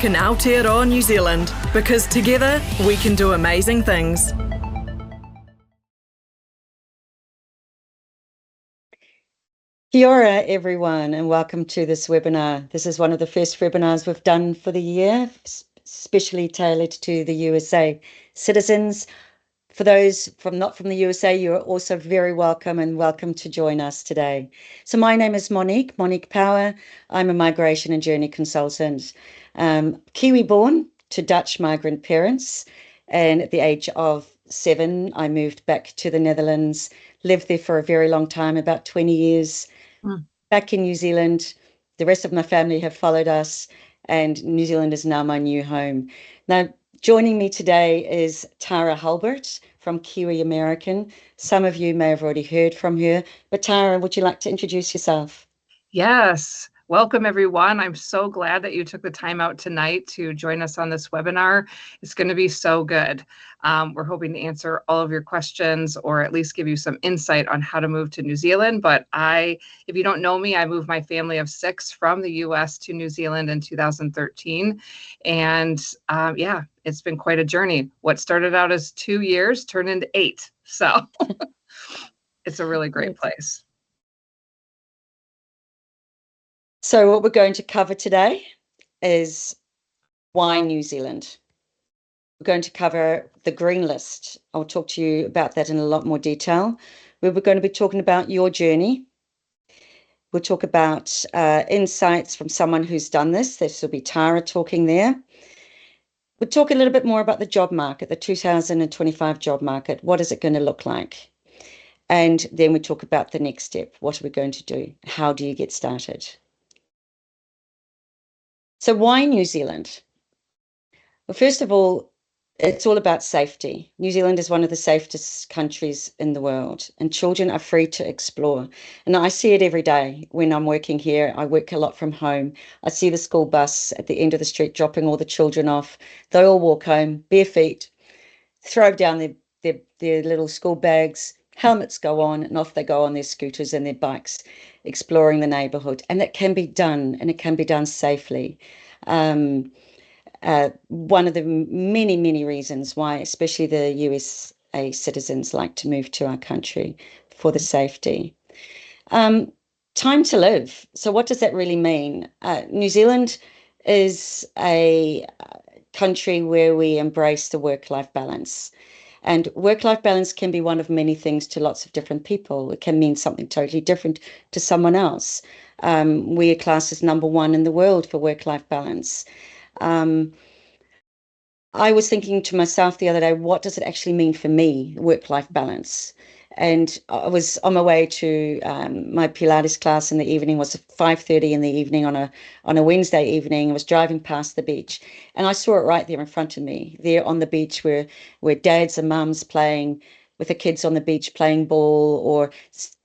can Aotearoa New Zealand, because together we can do amazing things. Kia ora, everyone, and welcome to this webinar. This is one of the first webinars we've done for the year, specially tailored to the USA citizens. For those not from the USA, you're also very welcome and welcome to join us today. So my name is Monique Power. I'm a migration and journey consultant. Kiwi born to Dutch migrant parents, and at the age of 7, I moved back to the Netherlands, lived there for a very long time, about 20 years. Back in New Zealand, the rest of my family have followed us, and New Zealand is now my new home. Now, joining me today is Tara Hulbert from Kiwiamerican. Some of you may have already heard from her, but Tara, would you like to introduce yourself? Yes. Welcome, everyone. I'm so glad that you took the time out tonight to join us on this webinar. It's going to be so good. We're hoping to answer all of your questions or at least give you some insight on how to move to New Zealand. But if you don't know me, I moved my family of 6 from the US to New Zealand in 2013. And yeah, it's been quite a journey. What started out as 2 years turned into 8. So it's a really great place. So what we're going to cover today is why New Zealand. We're going to cover the green list. I'll talk to you about that in a lot more detail. We're going to be talking about your journey. We'll talk about insights from someone who's done this. This will be Tara talking there. We'll talk a little bit more about the job market, the 2025 job market. What is it going to look like? And then we talk about the next step. What are we going to do? How do you get started? So why New Zealand? Well, first of all, it's all about safety. New Zealand is one of the safest countries in the world, and children are free to explore. And I see it every day when I'm working here. I work a lot from home. I see the school bus at the end of the street dropping all the children off. They all walk home bare feet, throw down their little school bags, helmets go on, and off they go on their scooters and their bikes, exploring the neighborhood. And it can be done, and it can be done safely. One of the many reasons why, especially the USA citizens, like to move to our country for the safety. Time to live. So what does that really mean? New Zealand is a country where we embrace the work-life balance. And work-life balance can be one of many things to lots of different people. It can mean something totally different to someone else. We are classed as number 1 in the world for work-life balance. I was thinking to myself the other day, what does it actually mean for me, work-life balance? And I was on my way to my Pilates class in the evening. It was 5:30 in the evening on a Wednesday evening. I was driving past the beach, and I saw it right there in front of me, there on the beach where dads and mums playing with the kids on the beach, playing ball or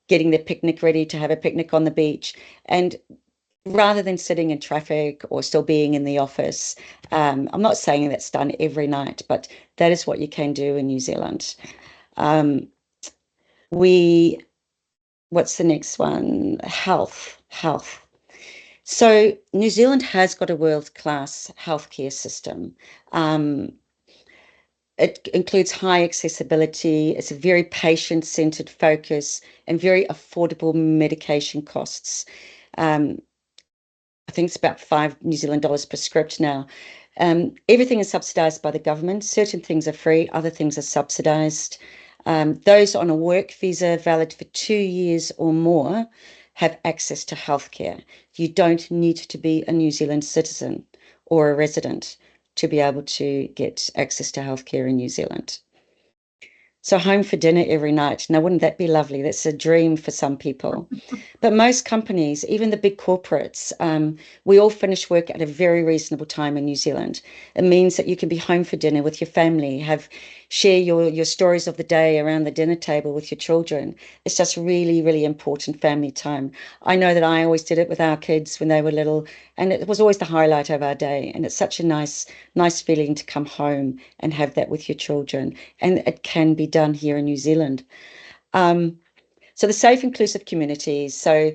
getting their picnic ready to have a picnic on the beach. And rather than sitting in traffic or still being in the office, I'm not saying that's done every night, but that is what you can do in New Zealand. What's the next one? Health. So New Zealand has got a world-class healthcare system. It includes high accessibility. It's a very patient-centered focus and very affordable medication costs. I think it's about $5 per script now. Everything is subsidized by the government. Certain things are free, other things are subsidized. Those on a work visa valid for 2 years or more have access to healthcare. You don't need to be a New Zealand citizen or a resident to be able to get access to healthcare in New Zealand. So home for dinner every night. Now, wouldn't that be lovely? That's a dream for some people. But most companies, even the big corporates, we all finish work at a very reasonable time in New Zealand. It means that you can be home for dinner with your family, share your stories of the day around the dinner table with your children. It's just really important family time. I know that I always did it with our kids when they were little, and it was always the highlight of our day. And it's such a nice feeling to come home and have that with your children. And it can be done here in New Zealand. So the safe, inclusive communities. So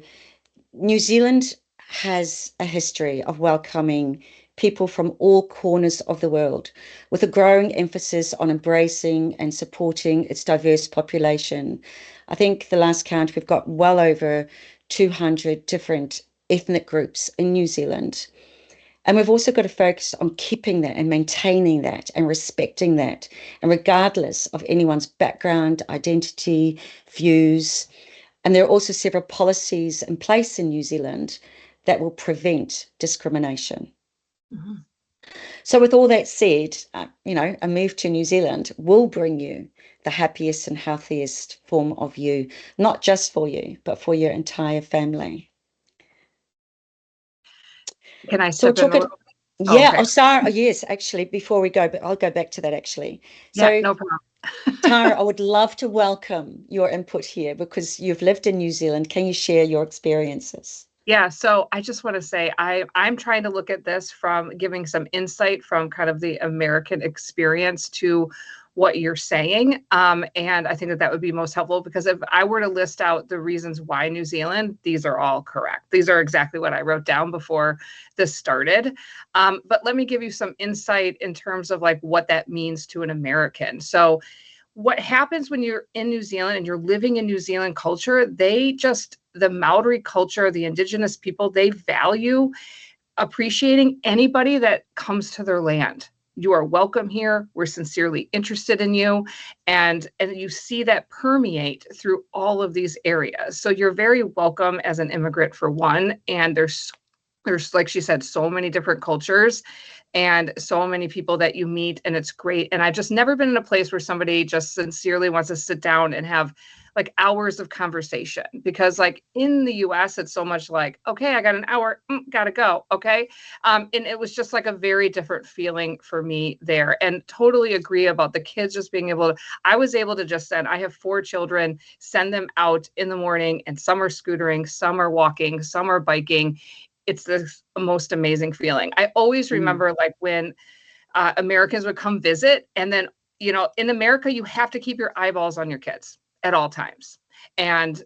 New Zealand has a history of welcoming people from all corners of the world, with a growing emphasis on embracing and supporting its diverse population. I think the last count, we've got well over 200 different ethnic groups in New Zealand. And we've also got to focus on keeping that and maintaining that and respecting that, and regardless of anyone's background, identity, views. And there are also several policies in place in New Zealand that will prevent discrimination. Mm-hmm. So, with all that said, a move to New Zealand will bring you the happiest and healthiest form of you, not just for you, but for your entire family. Can I So we're step in a talking, little? yeah. Okay. Oh, Sarah, yes, actually, before we go, but I'll go back to that actually. Yeah, So, no problem. Tara, I would love to welcome your input here because you've lived in New Zealand. Can you share your experiences? Yeah, so I just want to say I'm trying to look at this from giving some insight from kind of the American experience to what you're saying. And I think that that would be most helpful, because if I were to list out the reasons why New Zealand, these are all correct. These are exactly what I wrote down before this started. But let me give you some insight in terms of like what that means to an American. So what happens when you're in New Zealand and you're living in New Zealand culture, the Maori culture, the indigenous people, they value appreciating anybody that comes to their land. You are welcome here. We're sincerely interested in you. And you see that permeate through all of these areas. So you're very welcome as an immigrant, for one. And there's, like she said, so many different cultures and so many people that you meet, and it's great. And I've just never been in a place where somebody just sincerely wants to sit down and have like hours of conversation, because like in the US, it's so much like, okay, I got an hour, gotta go. Okay. And it was just like a very different feeling for me there, and totally agree about the kids just being able to, I was able to just send, I have 4 children, send them out in the morning, and some are scootering, some are walking, some are biking. It's the most amazing feeling. I always remember like when Americans would come visit, and then, in America, you have to keep your eyeballs on your kids at all times. And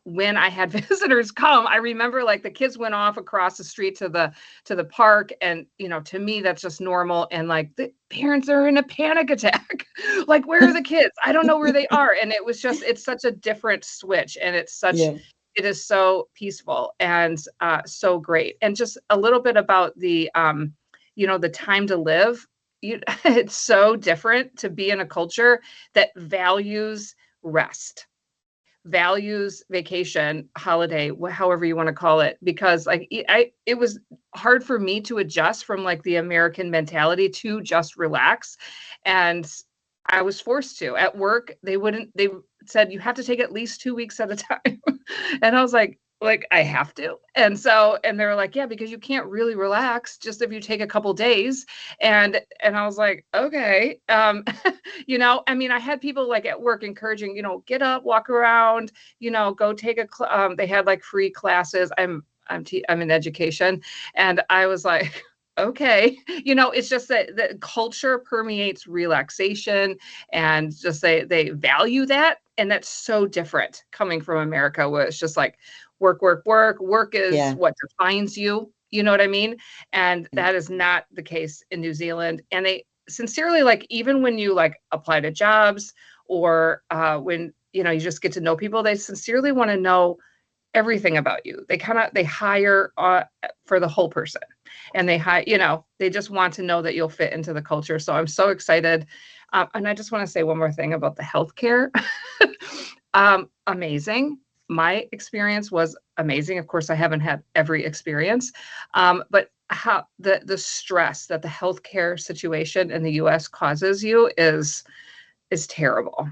when I had visitors come, I remember like the kids went off across the street to the park, and to me that's just normal, and like the parents are in a panic attack. Like, where are the kids? I don't know where they are. And it's such a different switch, and Yeah. it is so peaceful and so great. And just a little bit about the the time to live. It's so different to be in a culture that values rest, values vacation, holiday, however you want to call it, because like it was hard for me to adjust from like the American mentality to just relax. And I was forced to. At work, they said you have to take at least 2 weeks at a time. And I was like I have to. And they were like, yeah, because you can't really relax just if you take a couple days. And I was like, okay. I mean, I had people like at work encouraging, get up, walk around, go take they had like free classes. I'm in education. And I was like, okay, it's just that the culture permeates relaxation, and just they value that. And that's so different coming from America, where it's just like work, work, work. Work is what defines you. You know what I mean? And that is not the case in New Zealand. And they sincerely, like, even when you like apply to jobs, or when, you just get to know people, they sincerely want to know everything about you. They hire for the whole person, and they just want to know that you'll fit into the culture. So I'm so excited. And I just want to say one more thing about the healthcare. Amazing. My experience was amazing. Of course, I haven't had every experience, but how the stress that the healthcare situation in the US causes you is terrible.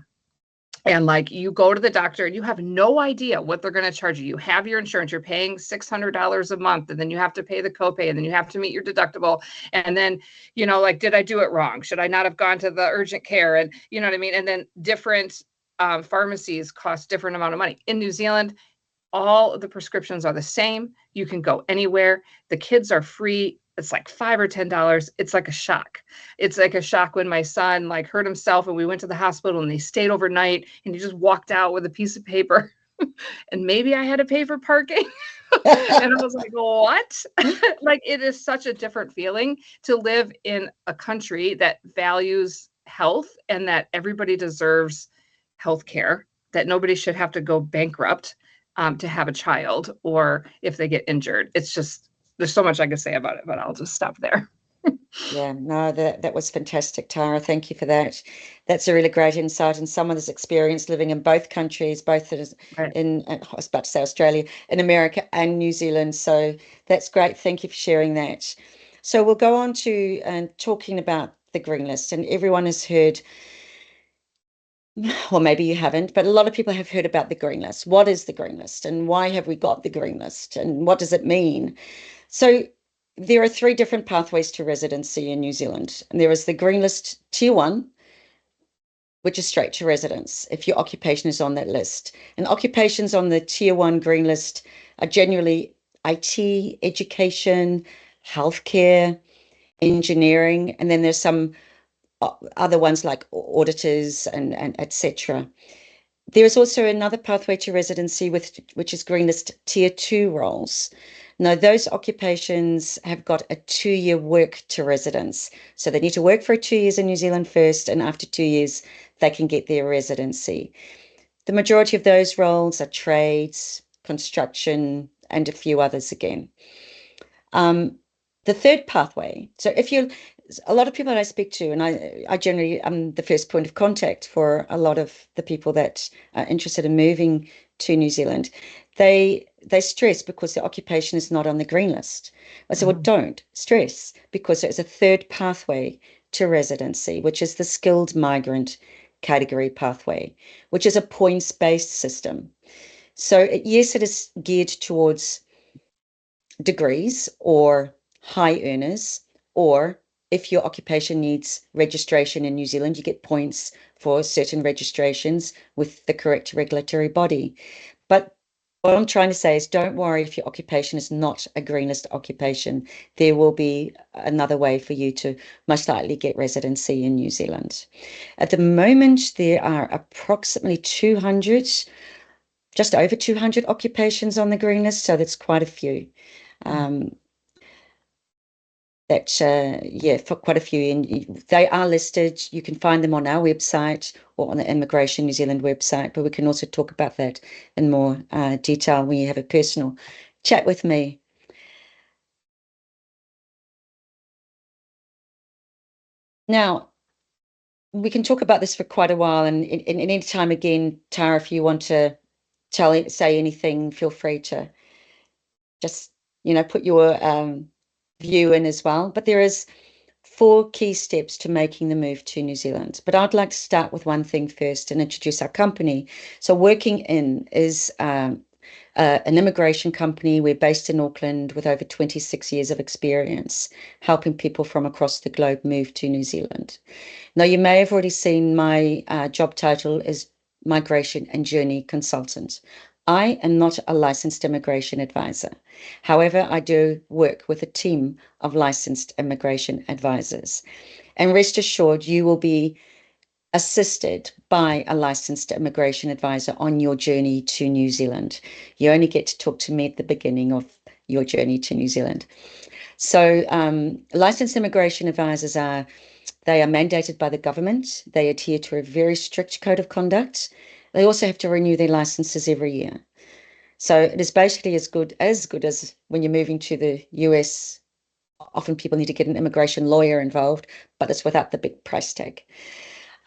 And like, you go to the doctor and you have no idea what they're going to charge you. You have your insurance, you're paying $600 a month, and then you have to pay the copay, and then you have to meet your deductible. And then, like, did I do it wrong? Should I not have gone to the urgent care? And you know what I mean? And then different pharmacies cost different amount of money. In New Zealand, all of the prescriptions are the same. You can go anywhere. The kids are free. It's like $5 or $10. It's like a shock. It's like a shock when my son like hurt himself, and we went to the hospital, and they stayed overnight, and he just walked out with a piece of paper. And maybe I had to pay for parking. And I was like, what? Like, it is such a different feeling to live in a country that values health and that everybody deserves health care, that nobody should have to go bankrupt to have a child or if they get injured. It's just, there's so much I could say about it, but I'll just stop there. Yeah, no, that was fantastic, Tara. Thank you for that. That's a really great insight, and someone that's experienced living in both countries, both Right. in, I was about to say Australia, in America and New Zealand. So that's great. Thank you for sharing that. So we'll go on to talking about the green list, and everyone has heard, well, maybe you haven't, but a lot of people have heard about the green list. What is the green list, and why have we got the green list, and what does it mean? So there are 3 different pathways to residency in New Zealand. And there is the green list tier 1, which is straight to residence if your occupation is on that list. And occupations on the tier 1 green list are generally IT, education, healthcare, engineering, and then there's some other ones like auditors and etc. There is also another pathway to residency which is green list tier 2 roles. Now, those occupations have got a 2-year work to residence. So they need to work for 2 years in New Zealand first, and after 2 years, they can get their residency. The majority of those roles are trades, construction, and a few others again. The third pathway, so if you, a lot of people that I speak to, and I generally am the first point of contact for a lot of the people that are interested in moving to New Zealand, they stress because their occupation is not on the green list. I said, well, don't stress, because there's a third pathway to residency, which is the skilled migrant category pathway, which is a points-based system. So yes, it is geared towards degrees or high earners, or if your occupation needs registration in New Zealand, you get points for certain registrations with the correct regulatory body. But what I'm trying to say is, don't worry if your occupation is not a green list occupation. There will be another way for you to most likely get residency in New Zealand. At the moment, there are approximately 200, just over 200 occupations on the green list, so that's quite a few. For quite a few, and they are listed. You can find them on our website or on the Immigration New Zealand website, but we can also talk about that in more detail when you have a personal chat with me. Now, we can talk about this for quite a while, and any time again, Tara, if you want to say anything, feel free to just, put your view in as well. But there is 4 key steps to making the move to New Zealand. But I'd like to start with one thing first and introduce our company. So Working In is an immigration company. We're based in Auckland with over 26 years of experience helping people from across the globe move to New Zealand. Now, you may have already seen my job title is Migration and Journey Consultant. I am not a licensed immigration advisor. However, I do work with a team of licensed immigration advisors. And rest assured, you will be assisted by a licensed immigration advisor on your journey to New Zealand. You only get to talk to me at the beginning of your journey to New Zealand. So licensed immigration advisors they are mandated by the government. They adhere to a very strict code of conduct. They also have to renew their licenses every year. So it is basically as good as when you're moving to the US. Often people need to get an immigration lawyer involved, but it's without the big price tag.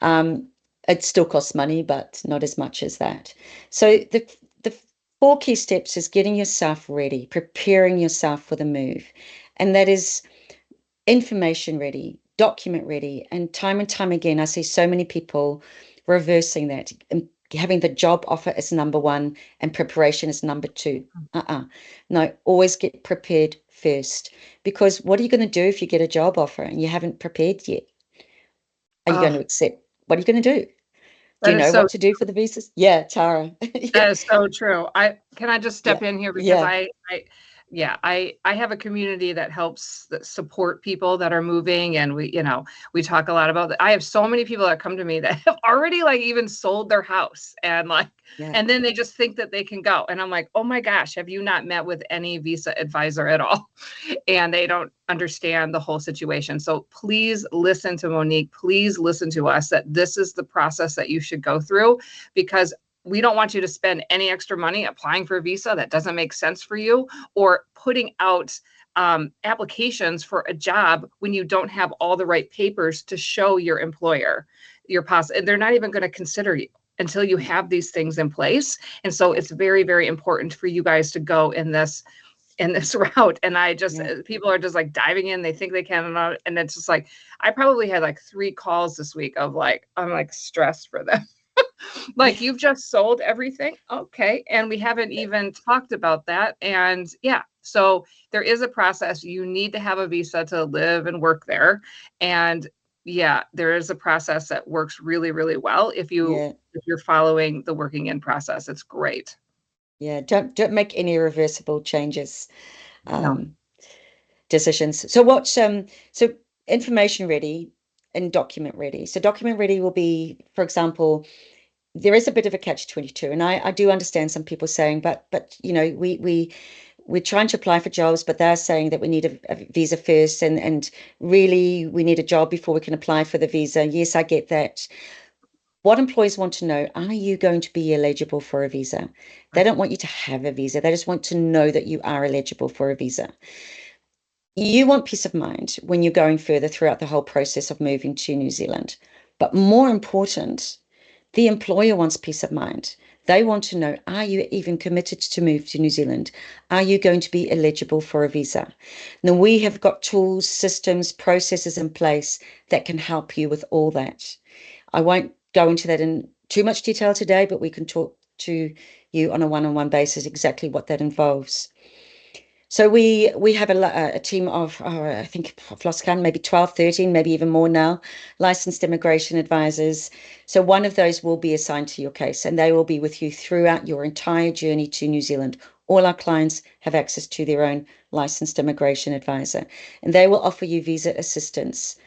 It still costs money, but not as much as that. So the 4 key steps is getting yourself ready, preparing yourself for the move. And that is information ready, document ready. And time again, I see so many people reversing that, and having the job offer as number 1 and preparation is number 2. No, always get prepared first, because what are you going to do if you get a job offer and you haven't prepared yet? Are you going to accept? What are you going to do? Do you know what to do for the visas? Yeah, Tara. That is so true. Can I just step in here because Yeah. yeah, I have a community that helps support people that are moving, and we talk a lot about that. I have so many people that come to me that have already like even sold their house, and like, Yeah. and then they just think that they can go. And I'm like, oh my gosh, have you not met with any visa advisor at all? And they don't understand the whole situation. So please listen to Monique. Please listen to us, that this is the process that you should go through, because we don't want you to spend any extra money applying for a visa that doesn't make sense for you, or putting out applications for a job when you don't have all the right papers to show your employer they're not even going to consider you until you have these things in place. And so it's very, very important for you guys to go in this route. And people are just like diving in, they think they can, and it's just like, I probably had like 3 calls this week of like, I'm like stressed for them. Like, you've just sold everything. Okay. And we haven't even talked about that. And yeah, so there is a process. You need to have a visa to live and work there. And yeah, there is a process that works really, really well. If you're following the working in process, it's great. Yeah. Don't make any irreversible changes, No. decisions. So information ready and document ready. So document ready will be, for example, there is a bit of a catch-22, and I do understand some people saying, but we're trying to apply for jobs, but they're saying that we need a visa first, and really we need a job before we can apply for the visa. Yes, I get that. What employers want to know, are you going to be eligible for a visa? They don't want you to have a visa. They just want to know that you are eligible for a visa. You want peace of mind when you're going further throughout the whole process of moving to New Zealand. But more important, the employer wants peace of mind. They want to know, are you even committed to move to New Zealand? Are you going to be eligible for a visa? Now, we have got tools, systems, processes in place that can help you with all that. I won't go into that in too much detail today, but we can talk to you on a one-on-one basis exactly what that involves. So we have a team of, I think I've lost count, maybe 12, 13, maybe even more now, licensed immigration advisors. So one of those will be assigned to your case, and they will be with you throughout your entire journey to New Zealand. All our clients have access to their own licensed immigration advisor, and they will offer you visa assistance.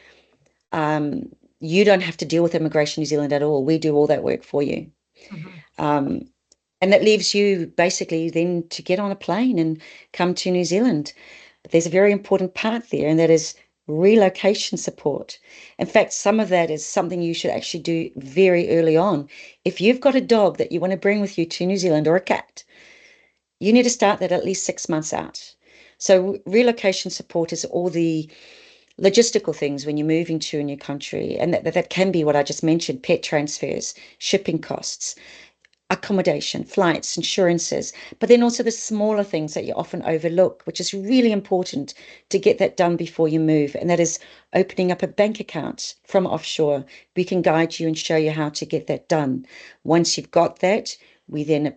You don't have to deal with Immigration New Zealand at all. We do all that work for you. Mm-hmm. And that leaves you basically then to get on a plane and come to New Zealand. But there's a very important part there, and that is relocation support. In fact, some of that is something you should actually do very early on. If you've got a dog that you want to bring with you to New Zealand, or a cat, you need to start that at least 6 months out. So relocation support is all the logistical things when you're moving to a new country. And that can be what I just mentioned: pet transfers, shipping costs, accommodation, flights, insurances, but then also the smaller things that you often overlook, which is really important to get that done before you move. And that is opening up a bank account from offshore. We can guide you and show you how to get that done. Once you've got that, we then you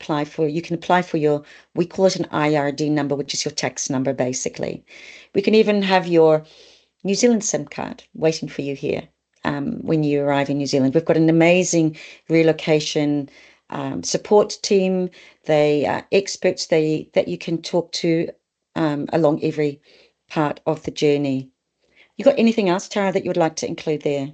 can apply for we call it an IRD number, which is your tax number, basically. We can even have your New Zealand SIM card waiting for you here when you arrive in New Zealand. We've got an amazing relocation support team. They are experts that you can talk to along every part of the journey. You got anything else, Tara, that you would like to include there?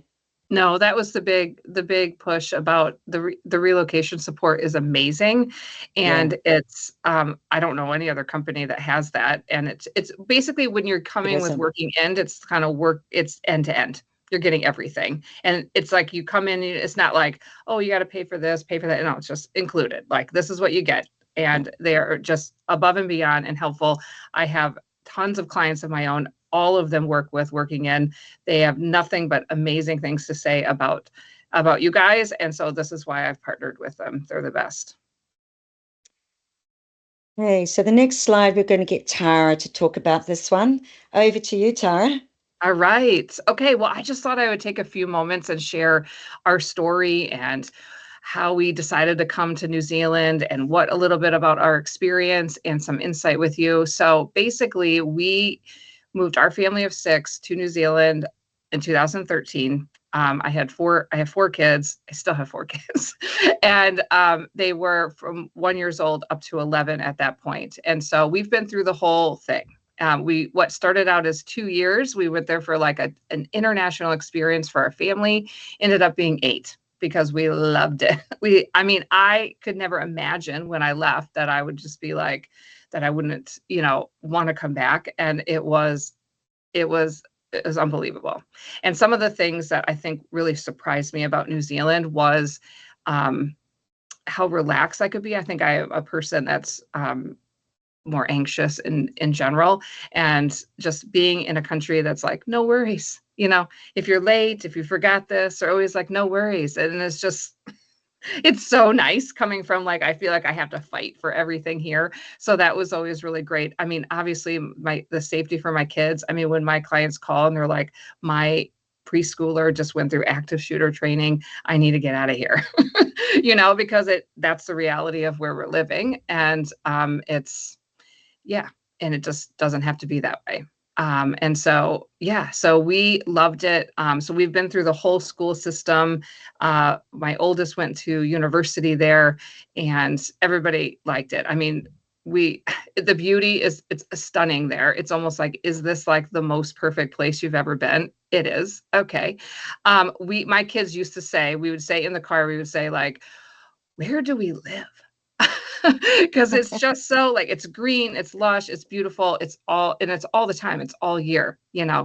No, that was the big push about the relocation support is amazing. And it's I don't know any other company that has that. And it's basically when you're coming with working end, it's kind of it's end to end. You're getting everything. And it's like you come in, it's not like, oh, you got to pay for this, pay for that. No, it's just included. Like, this is what you get. And they are just above and beyond and helpful. I have tons of clients of my own. All of them working in. They have nothing but amazing things to say about you guys. And so this is why I've partnered with them. They're the best. Okay, so the next slide, we're going to get Tara to talk about this one. Over to you, Tara. All right. Okay. Well, I just thought I would take a few moments and share our story and how we decided to come to New Zealand and what a little bit about our experience and some insight with you. So basically, we moved our family of 6 to New Zealand in 2013. I have 4 kids. I still have 4 kids. And they were from 1 years old up to 11 at that point. And so we've been through the whole thing. What started out as 2 years, we went there for like an international experience for our family, ended up being 8 because we loved it. I could never imagine when I left that I would just be like, that I wouldn't, want to come back. And it was unbelievable. And some of the things that I think really surprised me about New Zealand was how relaxed I could be. I think I am a person that's more anxious in general, and just being in a country that's like, no worries, if you're late, if you forgot this, they're always like, no worries. And it's just, it's so nice coming from, like, I feel like I have to fight for everything here. So that was always really great. I mean, obviously the safety for my kids. I mean, when my clients call and they're like, my preschooler just went through active shooter training, I need to get out of here, because that's the reality of where we're living. And and it just doesn't have to be that way. And so we loved it. So we've been through the whole school system. My oldest went to university there, and everybody liked it. I mean, the beauty it's stunning there. It's almost like, is this like the most perfect place you've ever been? It is. Okay. My kids used to say, we would say in the car, we would say like, where do we live? Because it's just so, like, it's green, it's lush, it's beautiful, it's all the time, it's all year,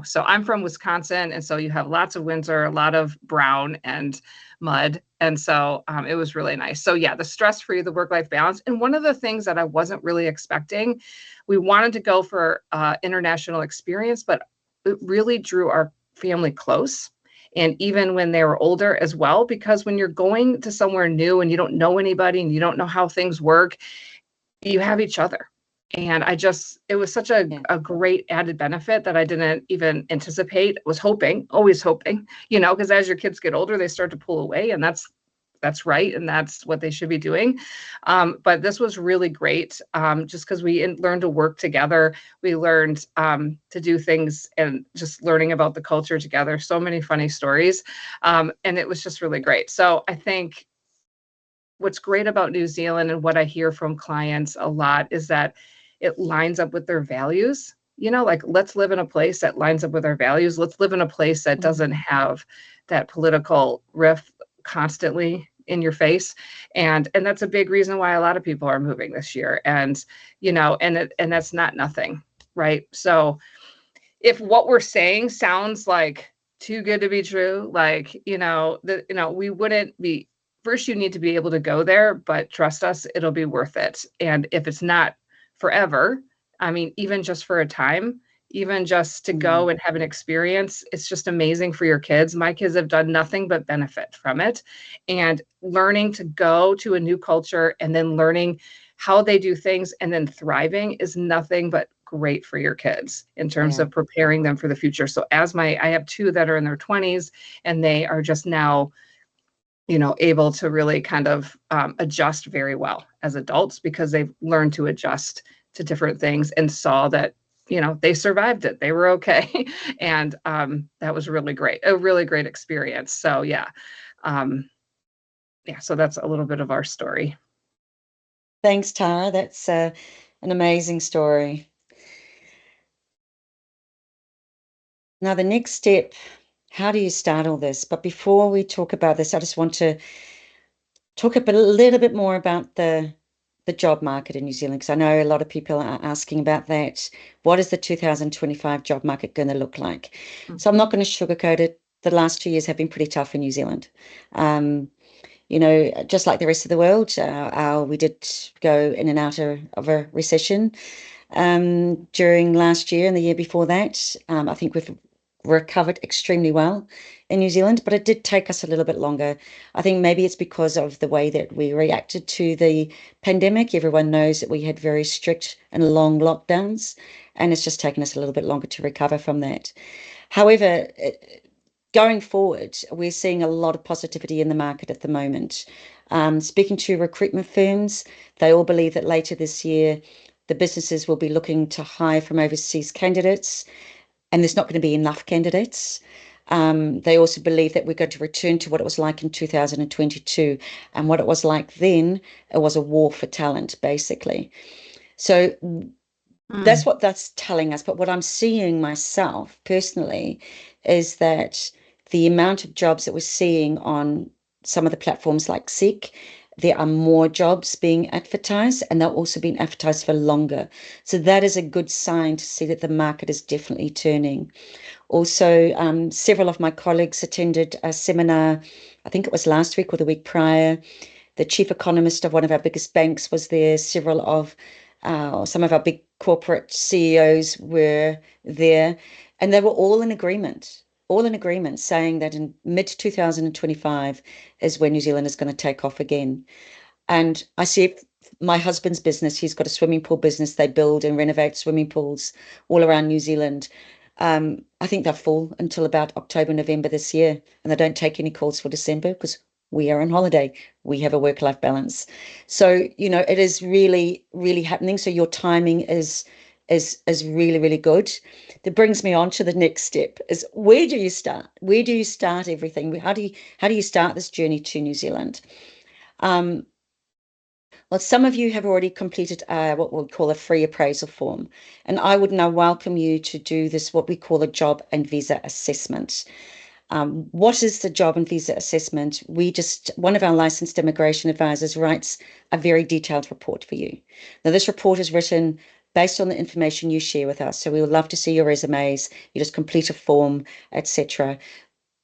So I'm from Wisconsin, and so you have lots of winter, a lot of brown and mud, and so it was really nice. So yeah, the stress-free, the work-life balance. And one of the things that I wasn't really expecting, we wanted to go for international experience, but it really drew our family close. And even when they were older as well, because when you're going to somewhere new and you don't know anybody and you don't know how things work, you have each other. And it was such a great added benefit that I didn't even anticipate. Always hoping, because as your kids get older, they start to pull away, and that's right. And that's what they should be doing. But this was really great, just because we learned to work together. We learned to do things, and just learning about the culture together. So many funny stories. And it was just really great. So I think what's great about New Zealand, and what I hear from clients a lot, is that it lines up with their values. Like, let's live in a place that lines up with our values. Let's live in a place that doesn't have that political rift constantly in your face. And that's a big reason why a lot of people are moving this year. And, and that's not nothing, right? So if what we're saying sounds like too good to be true, like, we wouldn't be. First, you need to be able to go there, but trust us, it'll be worth it. And if it's not forever, I mean, even just for a time, even just to go and have an experience, it's just amazing for your kids. My kids have done nothing but benefit from it. And learning to go to a new culture, and then learning how they do things, and then thriving, is nothing but great for your kids in terms of preparing them for the future. So I have 2 that are in their 20s, and they are just now, able to really kind of adjust very well as adults, because they've learned to adjust to different things and saw that, they survived it. They were okay. And that was really great, a really great experience. So so that's a little bit of our story. Thanks, Tara. That's an amazing story. Now, the next step, how do you start all this? But before we talk about this, I just want to talk a little bit more about the job market in New Zealand, because I know a lot of people are asking about that. What is the 2025 job market going to look like? So I'm not going to sugarcoat it. The last 2 years have been pretty tough in New Zealand. Just like the rest of the world, we did go in and out of a recession during last year and the year before that. I think we've recovered extremely well in New Zealand, but it did take us a little bit longer. I think maybe it's because of the way that we reacted to the pandemic. Everyone knows that we had very strict and long lockdowns, and it's just taken us a little bit longer to recover from that. However, going forward, we're seeing a lot of positivity in the market at the moment. Speaking to recruitment firms, they all believe that later this year, the businesses will be looking to hire from overseas candidates, and there's not going to be enough candidates. They also believe that we're going to return to what it was like in 2022. And what it was like then, it was a war for talent, basically. So that's what that's telling us. But what I'm seeing myself personally is that the amount of jobs that we're seeing on some of the platforms like Seek, there are more jobs being advertised, and they're also being advertised for longer. So that is a good sign to see that the market is definitely turning. Also, several of my colleagues attended a seminar, I think it was last week or the week prior. The chief economist of one of our biggest banks was there. Several of some of our big corporate CEOs were there, and they were all in agreement, saying that in mid 2025 is when New Zealand is going to take off again. And I see my husband's business, he's got a swimming pool business. They build and renovate swimming pools all around New Zealand. I think they're full until about October, November this year, and they don't take any calls for December because we are on holiday. We have a work-life balance. So, it is really, really happening. So your timing is really, really good. That brings me on to the next step is where do you start? Where do you start everything? How do you start this journey to New Zealand? Well, some of you have already completed what we'll call a free appraisal form, and I would now welcome you to do this, what we call a job and visa assessment. What is the job and visa assessment? One of our licensed immigration advisors writes a very detailed report for you. Now, this report is written based on the information you share with us. So we would love to see your resumes. You just complete a form, etc.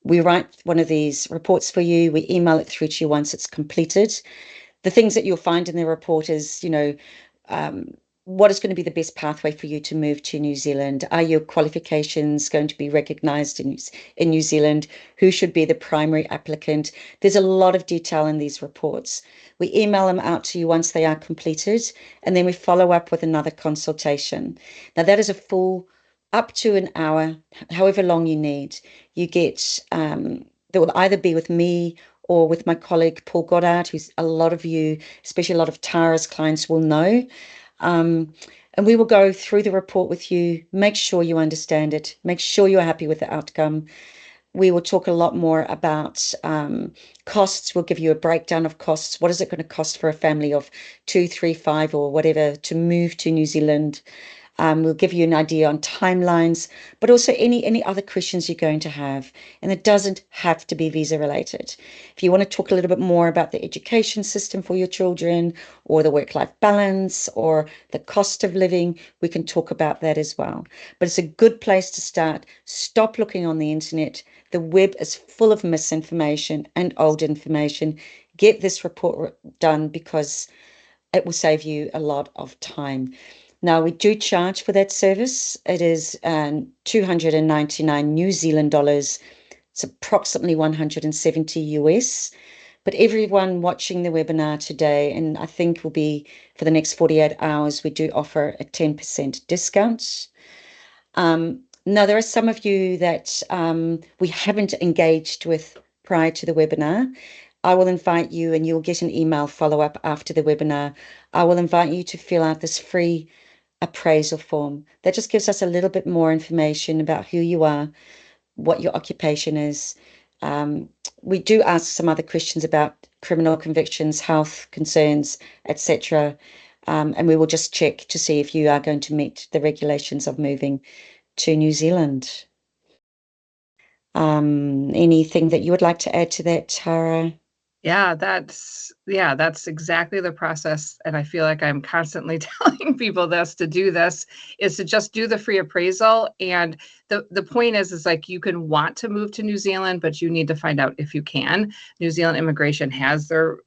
We write one of these reports for you. We email it through to you once it's completed. The things that you'll find in the report is, what is going to be the best pathway for you to move to New Zealand? Are your qualifications going to be recognised in New Zealand? Who should be the primary applicant? There's a lot of detail in these reports. We email them out to you once they are completed, and then we follow up with another consultation. Now, that is a full up to an hour, however long you need. You get, that will either be with me or with my colleague, Paul Goddard, who's a lot of you, especially a lot of Tara's clients will know. And we will go through the report with you, make sure you understand it, make sure you're happy with the outcome. We will talk a lot more about costs. We'll give you a breakdown of costs. What is it going to cost for a family of 2, 3, 5 or whatever to move to New Zealand? We'll give you an idea on timelines, but also any other questions you're going to have. And it doesn't have to be visa related. If you want to talk a little bit more about the education system for your children or the work-life balance or the cost of living, we can talk about that as well. But it's a good place to start. Stop looking on the internet. The web is full of misinformation and old information. Get this report done because it will save you a lot of time. Now, we do charge for that service. It is 299 New Zealand dollars. It's approximately 170 US. But everyone watching the webinar today, and I think will be for the next 48 hours, we do offer a 10% discount. Now, there are some of you that we haven't engaged with prior to the webinar. I will invite you, and you'll get an email follow-up after the webinar. I will invite you to fill out this free appraisal form. That just gives us a little bit more information about who you are, what your occupation is. We do ask some other questions about criminal convictions, health concerns, etc. And we will just check to see if you are going to meet the regulations of moving to New Zealand. Anything that you would like to add to that, Tara? Yeah, that's exactly the process. And I feel like I'm constantly telling people this, to do this, is to just do the free appraisal. And the point is like, you can want to move to New Zealand, but you need to find out if you can. New Zealand immigration has their,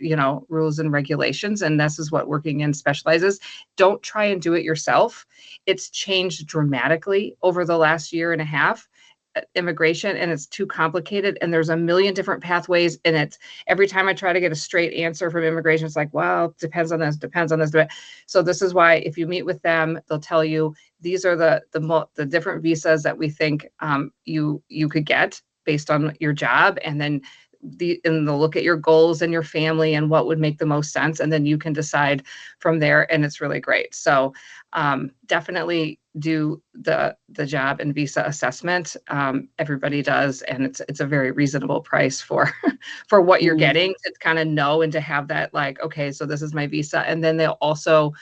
rules and regulations, and this is what Working In specializes. Don't try and do it yourself. It's changed dramatically over the last year and a half. Immigration, and it's too complicated, and there's a million different pathways, and it's every time I try to get a straight answer from immigration, it's like, well, depends on this. So this is why if you meet with them, they'll tell you these are the different visas that we think you could get based on your job, and then they'll look at your goals and your family and what would make the most sense, and then you can decide from there, and it's really great. So definitely do the job and visa assessment. Everybody does, and it's a very reasonable price for for what you're getting, to kind of know and to have that, like, okay, so this is my visa. And then they'll also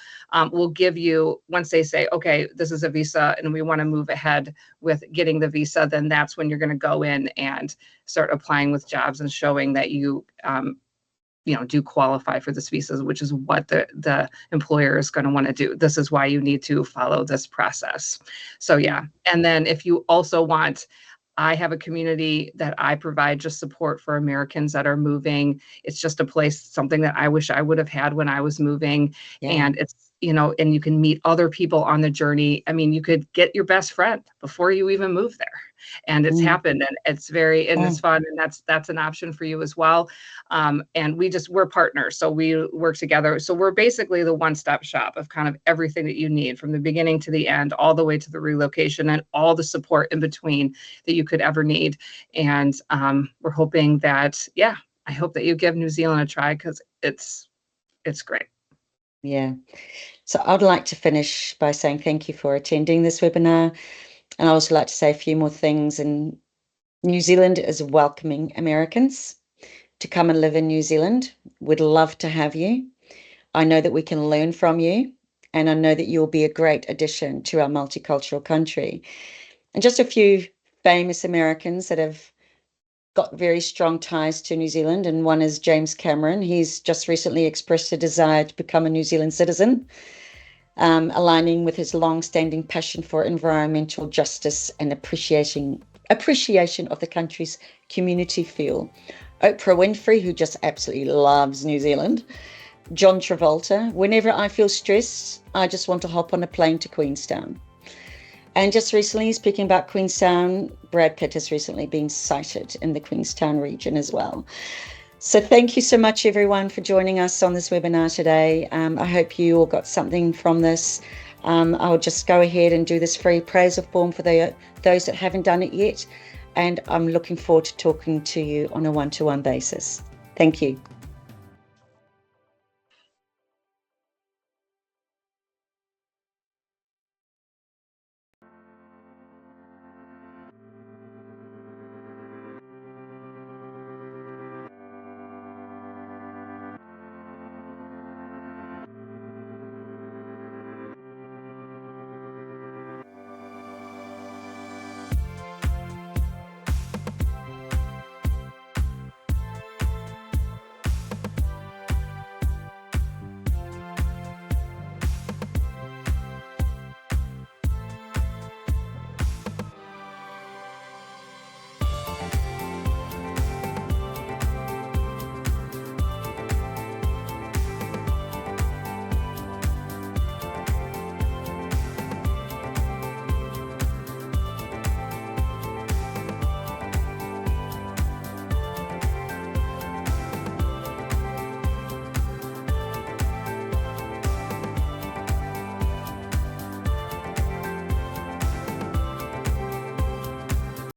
will give you, once they say, okay, this is a visa and we want to move ahead with getting the visa, then that's when you're going to go in and start applying with jobs and showing that you do qualify for this visa, which is what the employer is going to want to do. This is why you need to follow this process. So yeah. And then if you also want, I have a community that I provide just support for Americans that are moving. It's just a place, something that I wish I would have had when I was moving. Yeah. And it's, and you can meet other people on the journey. I mean, you could get your best friend before you even move there. And it's happened, and it's it's fun. And that's an option for you as well. And we're partners. So we work together. So we're basically the one-stop shop of kind of everything that you need from the beginning to the end, all the way to the relocation and all the support in between that you could ever need. And we're hoping that, I hope that you give New Zealand a try, because it's great. Yeah. So I'd like to finish by saying thank you for attending this webinar. And I also like to say a few more things. And New Zealand is welcoming Americans to come and live in New Zealand. We'd love to have you. I know that we can learn from you, and I know that you'll be a great addition to our multicultural country. And just a few famous Americans that have got very strong ties to New Zealand, and one is James Cameron. He's just recently expressed a desire to become a New Zealand citizen, aligning with his long-standing passion for environmental justice and appreciation of the country's community feel. Oprah Winfrey, who just absolutely loves New Zealand. John Travolta, whenever I feel stressed, I just want to hop on a plane to Queenstown. And just recently, speaking about Queenstown, Brad Pitt has recently been sighted in the Queenstown region as well. So thank you so much, everyone, for joining us on this webinar today. I hope you all got something from this. I'll just go ahead and do this free appraisal form for those that haven't done it yet. And I'm looking forward to talking to you on a one-to-one basis. Thank you.